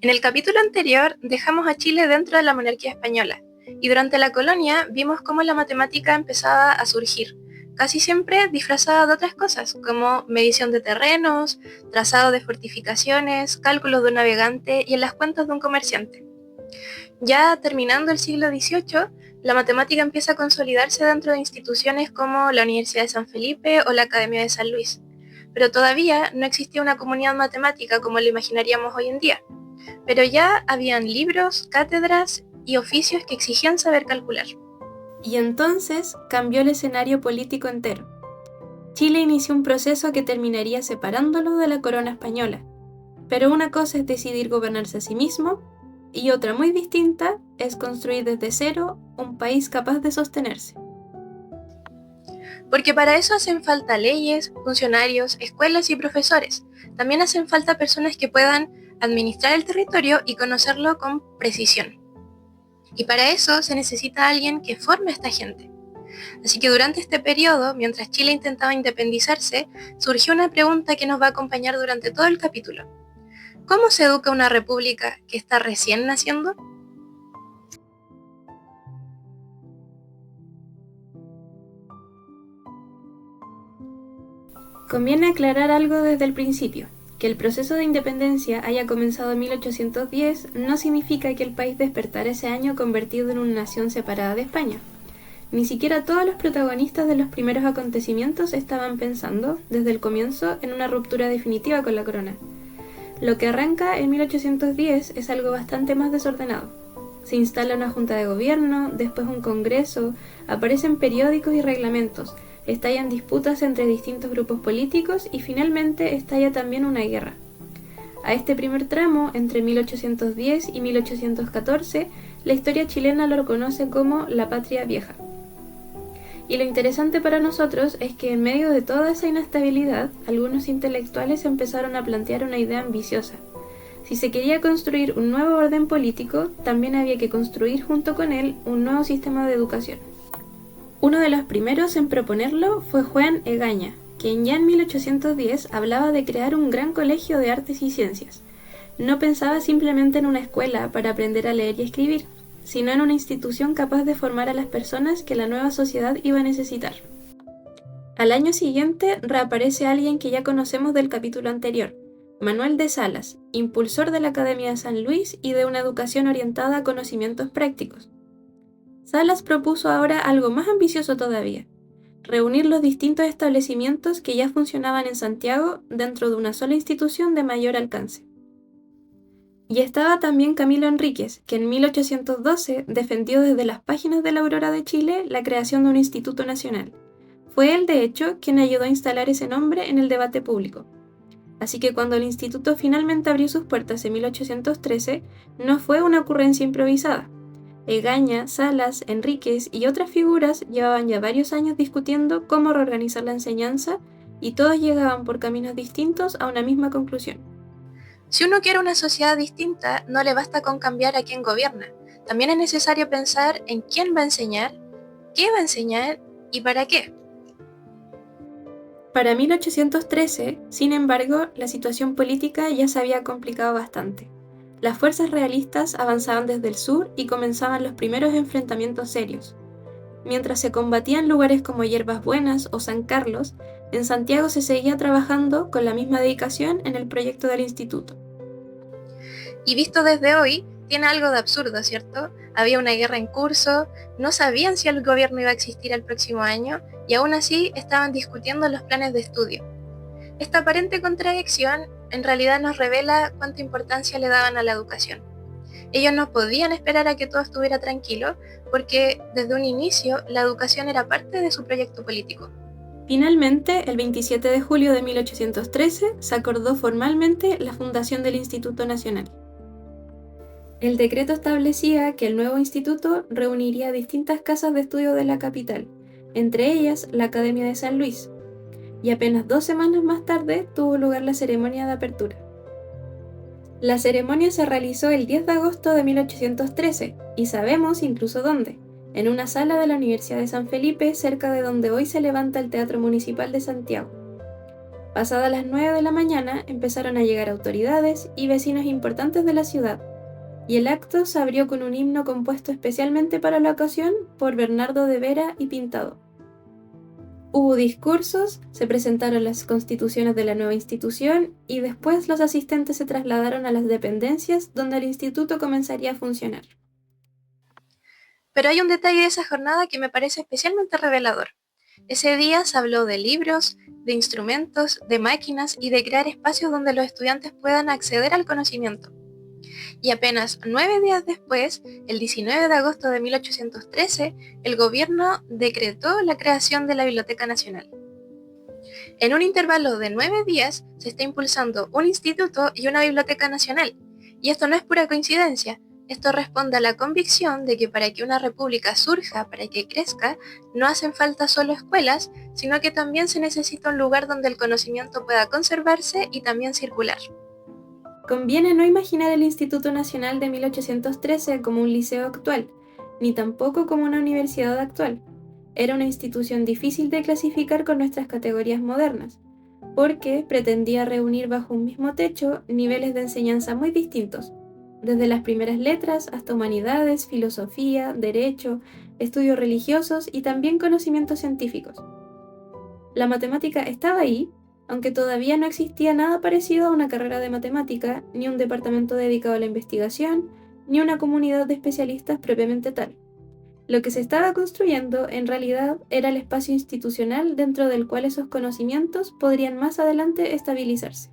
En el capítulo anterior dejamos a Chile dentro de la monarquía española y durante la colonia vimos cómo la matemática empezaba a surgir, casi siempre disfrazada de otras cosas, como medición de terrenos, trazado de fortificaciones, cálculos de un navegante y en las cuentas de un comerciante. Ya terminando el siglo XVIII, la matemática empieza a consolidarse dentro de instituciones como la Universidad de San Felipe o la Academia de San Luis, pero todavía no existía una comunidad matemática como lo imaginaríamos hoy en día. Pero ya habían libros, cátedras y oficios que exigían saber calcular. Y entonces cambió el escenario político entero. Chile inició un proceso que terminaría separándolo de la corona española. Pero una cosa es decidir gobernarse a sí mismo y otra muy distinta es construir desde cero un país capaz de sostenerse. Porque para eso hacen falta leyes, funcionarios, escuelas y profesores. También hacen falta personas que puedan administrar el territorio y conocerlo con precisión. Y para eso se necesita alguien que forme a esta gente. Así que durante este periodo, mientras Chile intentaba independizarse, surgió una pregunta que nos va a acompañar durante todo el capítulo. ¿Cómo se educa una república que está recién naciendo? Conviene aclarar algo desde el principio. Que el proceso de independencia haya comenzado en 1810 no significa que el país despertara ese año convertido en una nación separada de España. Ni siquiera todos los protagonistas de los primeros acontecimientos estaban pensando, desde el comienzo, en una ruptura definitiva con la corona. Lo que arranca en 1810 es algo bastante más desordenado. Se instala una junta de gobierno, después un congreso, aparecen periódicos y reglamentos, estallan disputas entre distintos grupos políticos y finalmente estalla también una guerra. A este primer tramo, entre 1810 y 1814, la historia chilena lo conoce como la Patria Vieja. Y lo interesante para nosotros es que en medio de toda esa inestabilidad, algunos intelectuales empezaron a plantear una idea ambiciosa. Si se quería construir un nuevo orden político, también había que construir junto con él un nuevo sistema de educación. Uno de los primeros en proponerlo fue Juan Egaña, quien ya en 1810 hablaba de crear un gran colegio de artes y ciencias. No pensaba simplemente en una escuela para aprender a leer y escribir, sino en una institución capaz de formar a las personas que la nueva sociedad iba a necesitar. Al año siguiente reaparece alguien que ya conocemos del capítulo anterior, Manuel de Salas, impulsor de la Academia de San Luis y de una educación orientada a conocimientos prácticos. Salas propuso ahora algo más ambicioso todavía, reunir los distintos establecimientos que ya funcionaban en Santiago dentro de una sola institución de mayor alcance. Y estaba también Camilo Enríquez, que en 1812 defendió desde las páginas de la Aurora de Chile la creación de un instituto nacional. Fue él, de hecho, quien ayudó a instalar ese nombre en el debate público. Así que cuando el instituto finalmente abrió sus puertas en 1813, no fue una ocurrencia improvisada. Egaña, Salas, Enríquez y otras figuras llevaban ya varios años discutiendo cómo reorganizar la enseñanza y todos llegaban por caminos distintos a una misma conclusión. Si uno quiere una sociedad distinta, no le basta con cambiar a quién gobierna. También es necesario pensar en quién va a enseñar, qué va a enseñar y para qué. Para 1813, sin embargo, la situación política ya se había complicado bastante. Las fuerzas realistas avanzaban desde el sur y comenzaban los primeros enfrentamientos serios. Mientras se combatían lugares como Hierbas Buenas o San Carlos, en Santiago se seguía trabajando con la misma dedicación en el proyecto del instituto. Y visto desde hoy, tiene algo de absurdo, ¿cierto? Había una guerra en curso, no sabían si el gobierno iba a existir el próximo año y aún así estaban discutiendo los planes de estudio. Esta aparente contradicción en realidad nos revela cuánta importancia le daban a la educación. Ellos no podían esperar a que todo estuviera tranquilo porque desde un inicio la educación era parte de su proyecto político. Finalmente, el 27 de julio de 1813 se acordó formalmente la fundación del Instituto Nacional. El decreto establecía que el nuevo instituto reuniría distintas casas de estudio de la capital, entre ellas la Academia de San Luis, y apenas 2 semanas más tarde tuvo lugar la ceremonia de apertura. La ceremonia se realizó el 10 de agosto de 1813, y sabemos incluso dónde, en una sala de la Universidad de San Felipe, cerca de donde hoy se levanta el Teatro Municipal de Santiago. Pasadas las 9 de la mañana empezaron a llegar autoridades y vecinos importantes de la ciudad, y el acto se abrió con un himno compuesto especialmente para la ocasión por Bernardo de Vera y Pintado. Hubo discursos, se presentaron las constituciones de la nueva institución y después los asistentes se trasladaron a las dependencias donde el instituto comenzaría a funcionar. Pero hay un detalle de esa jornada que me parece especialmente revelador. Ese día se habló de libros, de instrumentos, de máquinas y de crear espacios donde los estudiantes puedan acceder al conocimiento. Y apenas 9 días después, el 19 de agosto de 1813, el gobierno decretó la creación de la Biblioteca Nacional. En un intervalo de 9 días se está impulsando un instituto y una biblioteca nacional. Y esto no es pura coincidencia. Esto responde a la convicción de que para que una república surja, para que crezca, no hacen falta solo escuelas, sino que también se necesita un lugar donde el conocimiento pueda conservarse y también circular. Conviene no imaginar el Instituto Nacional de 1813 como un liceo actual, ni tampoco como una universidad actual. Era una institución difícil de clasificar con nuestras categorías modernas, porque pretendía reunir bajo un mismo techo niveles de enseñanza muy distintos, desde las primeras letras hasta humanidades, filosofía, derecho, estudios religiosos y también conocimientos científicos. La matemática estaba ahí, aunque todavía no existía nada parecido a una carrera de matemática, ni un departamento dedicado a la investigación, ni una comunidad de especialistas propiamente tal. Lo que se estaba construyendo, en realidad, era el espacio institucional dentro del cual esos conocimientos podrían más adelante estabilizarse.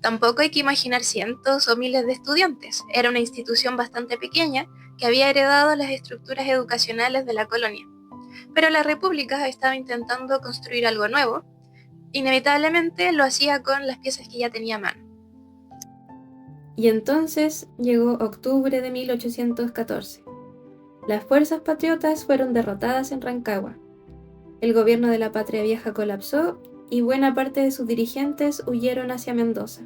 Tampoco hay que imaginar cientos o miles de estudiantes. Era una institución bastante pequeña que había heredado las estructuras educacionales de la colonia. Pero la República estaba intentando construir algo nuevo. Inevitablemente lo hacía con las piezas que ya tenía a mano. Y entonces llegó octubre de 1814. Las fuerzas patriotas fueron derrotadas en Rancagua. El gobierno de la Patria Vieja colapsó y buena parte de sus dirigentes huyeron hacia Mendoza.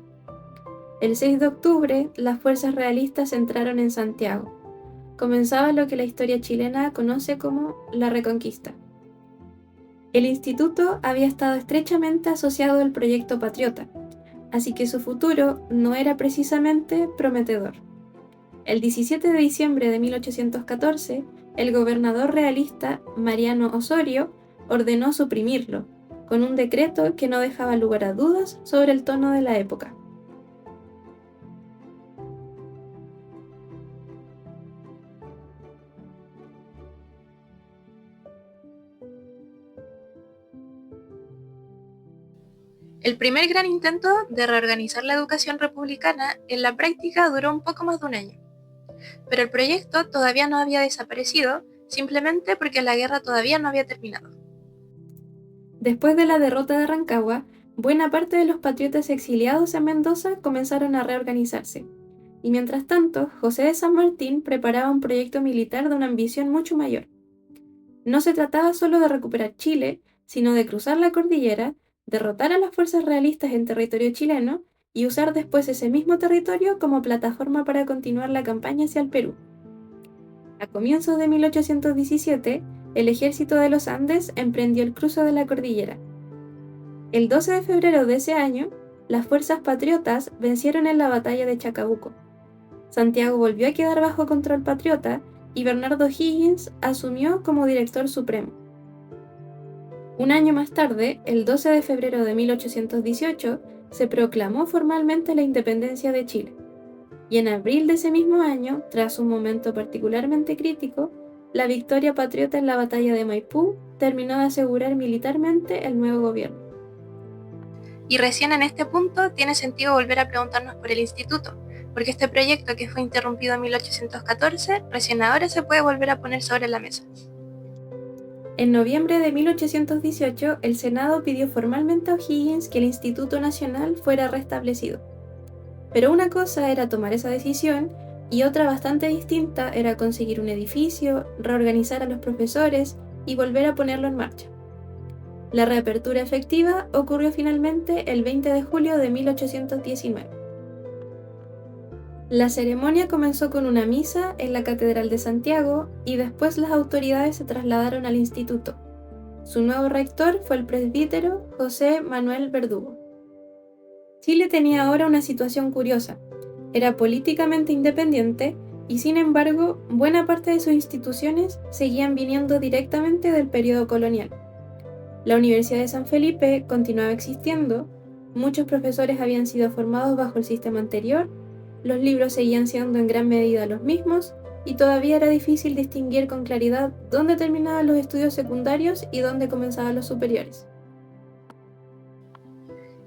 El 6 de octubre, las fuerzas realistas entraron en Santiago. Comenzaba lo que la historia chilena conoce como la Reconquista. El instituto había estado estrechamente asociado al proyecto patriota, así que su futuro no era precisamente prometedor. El 17 de diciembre de 1814, el gobernador realista Mariano Osorio ordenó suprimirlo, con un decreto que no dejaba lugar a dudas sobre el tono de la época. El primer gran intento de reorganizar la educación republicana en la práctica duró un poco más de un año. Pero el proyecto todavía no había desaparecido, simplemente porque la guerra todavía no había terminado. Después de la derrota de Rancagua, buena parte de los patriotas exiliados en Mendoza comenzaron a reorganizarse. Y mientras tanto, José de San Martín preparaba un proyecto militar de una ambición mucho mayor. No se trataba solo de recuperar Chile, sino de cruzar la cordillera, derrotar a las fuerzas realistas en territorio chileno y usar después ese mismo territorio como plataforma para continuar la campaña hacia el Perú. A comienzos de 1817, el ejército de los Andes emprendió el cruce de la cordillera. El 12 de febrero de ese año, las fuerzas patriotas vencieron en la batalla de Chacabuco. Santiago volvió a quedar bajo control patriota y Bernardo O'Higgins asumió como director supremo. Un año más tarde, el 12 de febrero de 1818, se proclamó formalmente la independencia de Chile. Y en abril de ese mismo año, tras un momento particularmente crítico, la victoria patriota en la batalla de Maipú terminó de asegurar militarmente el nuevo gobierno. Y recién en este punto tiene sentido volver a preguntarnos por el instituto, porque este proyecto que fue interrumpido en 1814, recién ahora se puede volver a poner sobre la mesa. En noviembre de 1818, el Senado pidió formalmente a O'Higgins que el Instituto Nacional fuera restablecido. Pero una cosa era tomar esa decisión y otra bastante distinta era conseguir un edificio, reorganizar a los profesores y volver a ponerlo en marcha. La reapertura efectiva ocurrió finalmente el 20 de julio de 1819. La ceremonia comenzó con una misa en la Catedral de Santiago y después las autoridades se trasladaron al instituto. Su nuevo rector fue el presbítero José Manuel Verdugo. Chile tenía ahora una situación curiosa. Era políticamente independiente y, sin embargo, buena parte de sus instituciones seguían viniendo directamente del periodo colonial. La Universidad de San Felipe continuaba existiendo, muchos profesores habían sido formados bajo el sistema anterior, los libros seguían siendo en gran medida los mismos y todavía era difícil distinguir con claridad dónde terminaban los estudios secundarios y dónde comenzaban los superiores.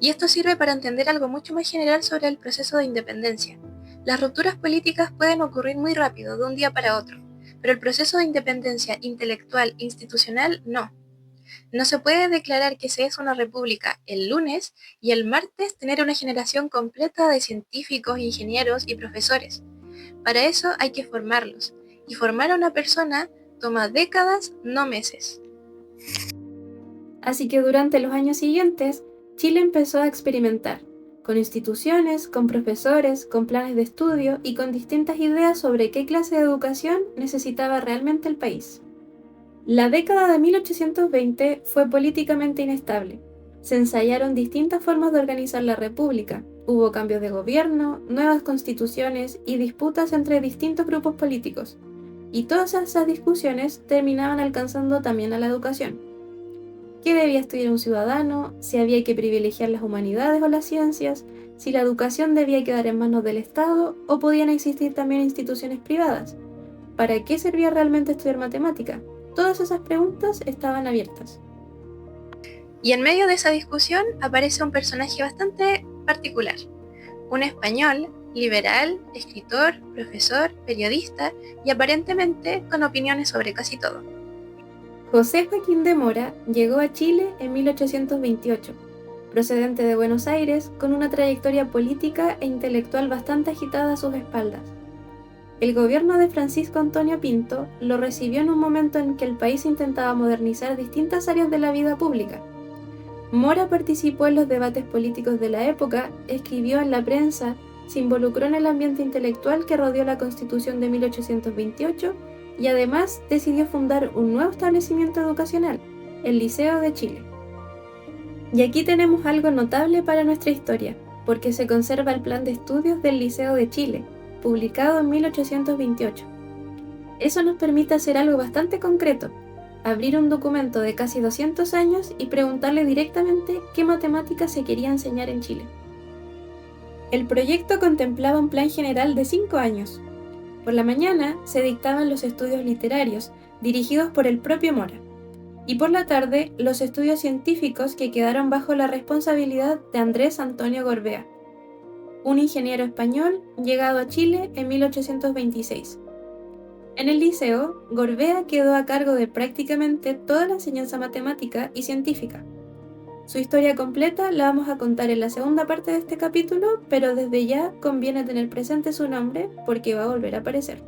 Y esto sirve para entender algo mucho más general sobre el proceso de independencia. Las rupturas políticas pueden ocurrir muy rápido, de un día para otro, pero el proceso de independencia intelectual institucional no. No se puede declarar que se es una república el lunes y el martes tener una generación completa de científicos, ingenieros y profesores. Para eso hay que formarlos, y formar a una persona toma décadas, no meses. Así que durante los años siguientes, Chile empezó a experimentar, con instituciones, con profesores, con planes de estudio y con distintas ideas sobre qué clase de educación necesitaba realmente el país. La década de 1820 fue políticamente inestable. Se ensayaron distintas formas de organizar la república. Hubo cambios de gobierno, nuevas constituciones y disputas entre distintos grupos políticos. Y todas esas discusiones terminaban alcanzando también a la educación. ¿Qué debía estudiar un ciudadano? ¿Si había que privilegiar las humanidades o las ciencias? ¿Si la educación debía quedar en manos del Estado o podían existir también instituciones privadas? ¿Para qué servía realmente estudiar matemática? Todas esas preguntas estaban abiertas. Y en medio de esa discusión aparece un personaje bastante particular. Un español, liberal, escritor, profesor, periodista y aparentemente con opiniones sobre casi todo. José Joaquín de Mora llegó a Chile en 1828, procedente de Buenos Aires, con una trayectoria política e intelectual bastante agitada a sus espaldas. El gobierno de Francisco Antonio Pinto lo recibió en un momento en que el país intentaba modernizar distintas áreas de la vida pública. Mora participó en los debates políticos de la época, escribió en la prensa, se involucró en el ambiente intelectual que rodeó la Constitución de 1828 y además decidió fundar un nuevo establecimiento educacional, el Liceo de Chile. Y aquí tenemos algo notable para nuestra historia, porque se conserva el plan de estudios del Liceo de Chile, publicado en 1828. Eso nos permite hacer algo bastante concreto, abrir un documento de casi 200 años y preguntarle directamente qué matemáticas se quería enseñar en Chile. El proyecto contemplaba un plan general de 5 años. Por la mañana se dictaban los estudios literarios, dirigidos por el propio Mora, y por la tarde los estudios científicos que quedaron bajo la responsabilidad de Andrés Antonio Gorbea, un ingeniero español llegado a Chile en 1826. En el liceo, Gorbea quedó a cargo de prácticamente toda la enseñanza matemática y científica. Su historia completa la vamos a contar en la segunda parte de este capítulo, pero desde ya conviene tener presente su nombre porque va a volver a aparecer.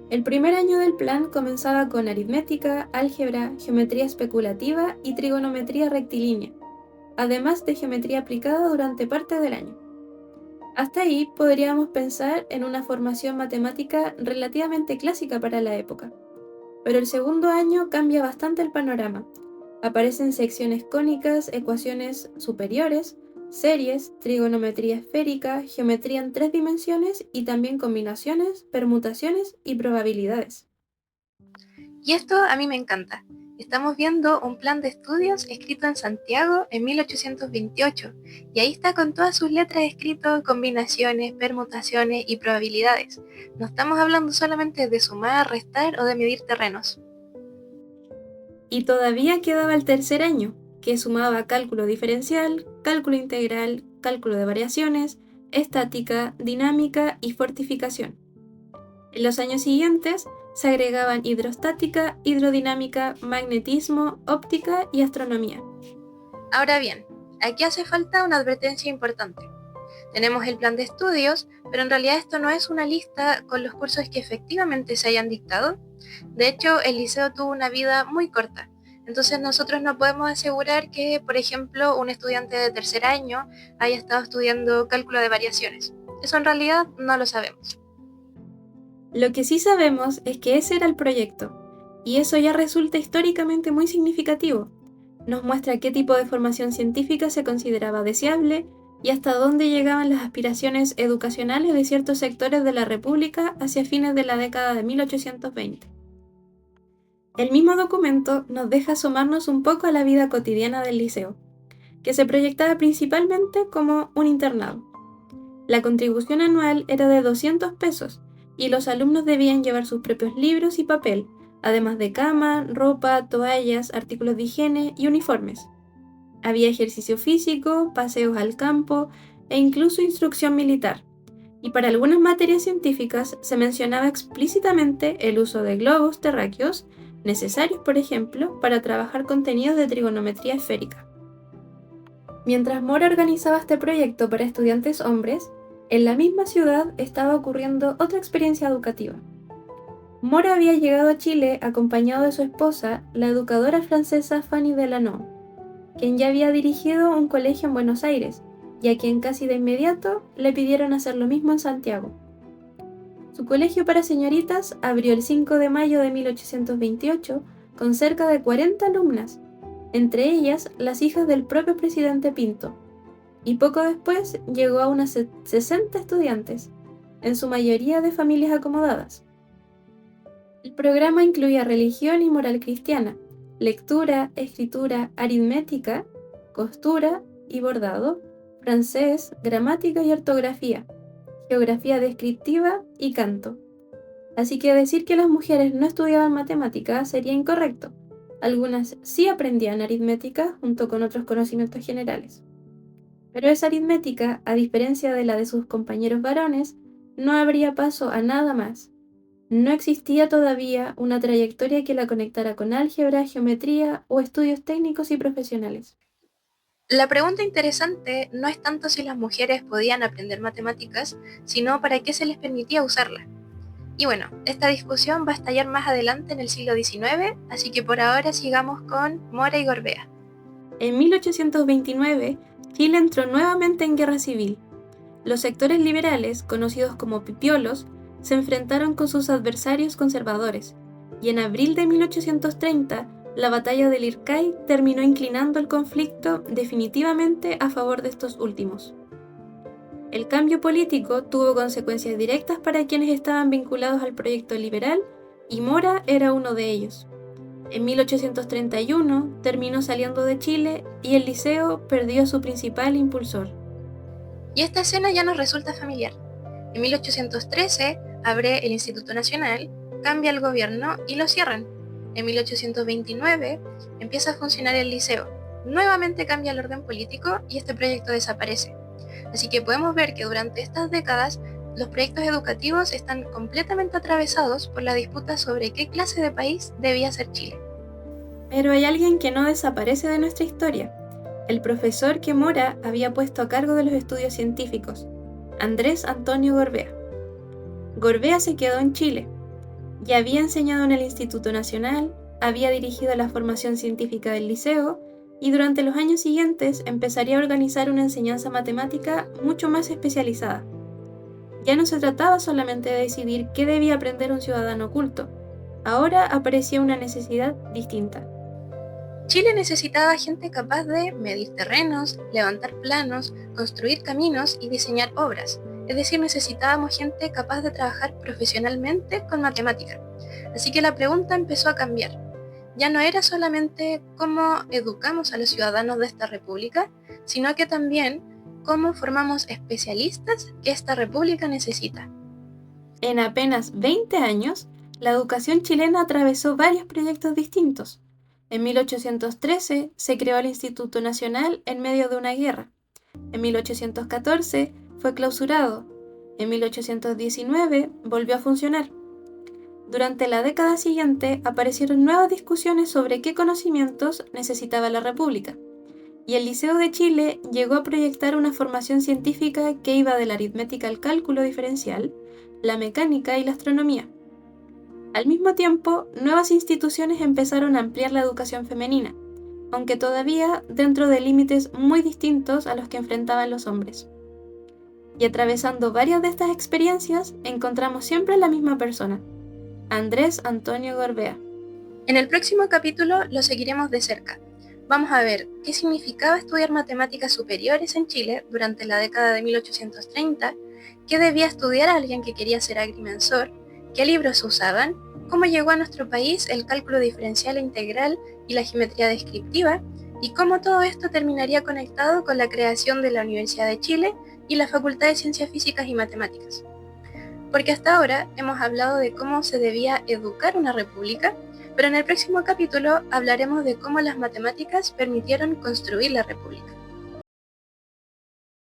El primer año del plan comenzaba con aritmética, álgebra, geometría especulativa y trigonometría rectilínea, además de geometría aplicada durante parte del año. Hasta ahí podríamos pensar en una formación matemática relativamente clásica para la época. Pero el segundo año cambia bastante el panorama. Aparecen secciones cónicas, ecuaciones superiores, series, trigonometría esférica, geometría en 3 dimensiones y también combinaciones, permutaciones y probabilidades. Y esto a mí me encanta. Estamos viendo un plan de estudios escrito en Santiago en 1828, y ahí está con todas sus letras escrito combinaciones, permutaciones y probabilidades. No estamos hablando solamente de sumar, restar o de medir terrenos. Y todavía quedaba el tercer año, que sumaba cálculo diferencial, cálculo integral, cálculo de variaciones, estática, dinámica y fortificación. En los años siguientes se agregaban hidrostática, hidrodinámica, magnetismo, óptica y astronomía. Ahora bien, aquí hace falta una advertencia importante. Tenemos el plan de estudios, pero en realidad esto no es una lista con los cursos que efectivamente se hayan dictado. De hecho, el liceo tuvo una vida muy corta. Entonces nosotros no podemos asegurar que, por ejemplo, un estudiante de tercer año haya estado estudiando cálculo de variaciones. Eso en realidad no lo sabemos. Lo que sí sabemos es que ese era el proyecto, y eso ya resulta históricamente muy significativo. Nos muestra qué tipo de formación científica se consideraba deseable y hasta dónde llegaban las aspiraciones educacionales de ciertos sectores de la República hacia fines de la década de 1820. El mismo documento nos deja asomarnos un poco a la vida cotidiana del liceo, que se proyectaba principalmente como un internado. La contribución anual era de 200 pesos y los alumnos debían llevar sus propios libros y papel, además de cama, ropa, toallas, artículos de higiene y uniformes. Había ejercicio físico, paseos al campo e incluso instrucción militar. Y para algunas materias científicas se mencionaba explícitamente el uso de globos terráqueos, necesarios, por ejemplo, para trabajar contenidos de trigonometría esférica. Mientras Mora organizaba este proyecto para estudiantes hombres, en la misma ciudad estaba ocurriendo otra experiencia educativa. Mora había llegado a Chile acompañado de su esposa, la educadora francesa Fanny Delano, quien ya había dirigido un colegio en Buenos Aires, y a quien casi de inmediato le pidieron hacer lo mismo en Santiago. Su colegio para señoritas abrió el 5 de mayo de 1828 con cerca de 40 alumnas, entre ellas las hijas del propio presidente Pinto, y poco después llegó a unas 60 estudiantes, en su mayoría de familias acomodadas. El programa incluía religión y moral cristiana, lectura, escritura, aritmética, costura y bordado, francés, gramática y ortografía, geografía descriptiva y canto. Así que decir que las mujeres no estudiaban matemáticas sería incorrecto. Algunas sí aprendían aritmética junto con otros conocimientos generales. Pero esa aritmética, a diferencia de la de sus compañeros varones, no abría paso a nada más. No existía todavía una trayectoria que la conectara con álgebra, geometría o estudios técnicos y profesionales. La pregunta interesante no es tanto si las mujeres podían aprender matemáticas, sino para qué se les permitía usarlas. Y bueno, esta discusión va a estallar más adelante en el siglo XIX, así que por ahora sigamos con Mora y Gorbea. En 1829, Chile entró nuevamente en guerra civil. Los sectores liberales, conocidos como pipiolos, se enfrentaron con sus adversarios conservadores, y en abril de 1830, la batalla del Ircay terminó inclinando el conflicto definitivamente a favor de estos últimos. El cambio político tuvo consecuencias directas para quienes estaban vinculados al proyecto liberal, y Mora era uno de ellos. En 1831 terminó saliendo de Chile y el liceo perdió a su principal impulsor. Y esta escena ya nos resulta familiar. En 1813 abre el Instituto Nacional, cambia el gobierno y lo cierran. En 1829 empieza a funcionar el liceo, nuevamente cambia el orden político y este proyecto desaparece. Así que podemos ver que durante estas décadas los proyectos educativos están completamente atravesados por la disputa sobre qué clase de país debía ser Chile. Pero hay alguien que no desaparece de nuestra historia, el profesor que Mora había puesto a cargo de los estudios científicos, Andrés Antonio Gorbea. Gorbea se quedó en Chile. Ya había enseñado en el Instituto Nacional, había dirigido la formación científica del liceo y durante los años siguientes empezaría a organizar una enseñanza matemática mucho más especializada. Ya no se trataba solamente de decidir qué debía aprender un ciudadano culto, ahora aparecía una necesidad distinta. Chile necesitaba gente capaz de medir terrenos, levantar planos, construir caminos y diseñar obras. Es decir, necesitábamos gente capaz de trabajar profesionalmente con matemática. Así que la pregunta empezó a cambiar. Ya no era solamente cómo educamos a los ciudadanos de esta república, sino que también cómo formamos especialistas que esta república necesita. En apenas 20 años, la educación chilena atravesó varios proyectos distintos. En 1813 se creó el Instituto Nacional en medio de una guerra. En 1814 fue clausurado. En 1819 volvió a funcionar. Durante la década siguiente aparecieron nuevas discusiones sobre qué conocimientos necesitaba la República, y el Liceo de Chile llegó a proyectar una formación científica que iba de la aritmética al cálculo diferencial, la mecánica y la astronomía. Al mismo tiempo, nuevas instituciones empezaron a ampliar la educación femenina, aunque todavía dentro de límites muy distintos a los que enfrentaban los hombres. Y atravesando varias de estas experiencias, encontramos siempre a la misma persona, Andrés Antonio Gorbea. En el próximo capítulo lo seguiremos de cerca. Vamos a ver qué significaba estudiar matemáticas superiores en Chile durante la década de 1830, qué debía estudiar alguien que quería ser agrimensor, qué libros se usaban, cómo llegó a nuestro país el cálculo diferencial e integral y la geometría descriptiva, y cómo todo esto terminaría conectado con la creación de la Universidad de Chile y la Facultad de Ciencias Físicas y Matemáticas. Porque hasta ahora hemos hablado de cómo se debía educar una república, pero en el próximo capítulo hablaremos de cómo las matemáticas permitieron construir la república.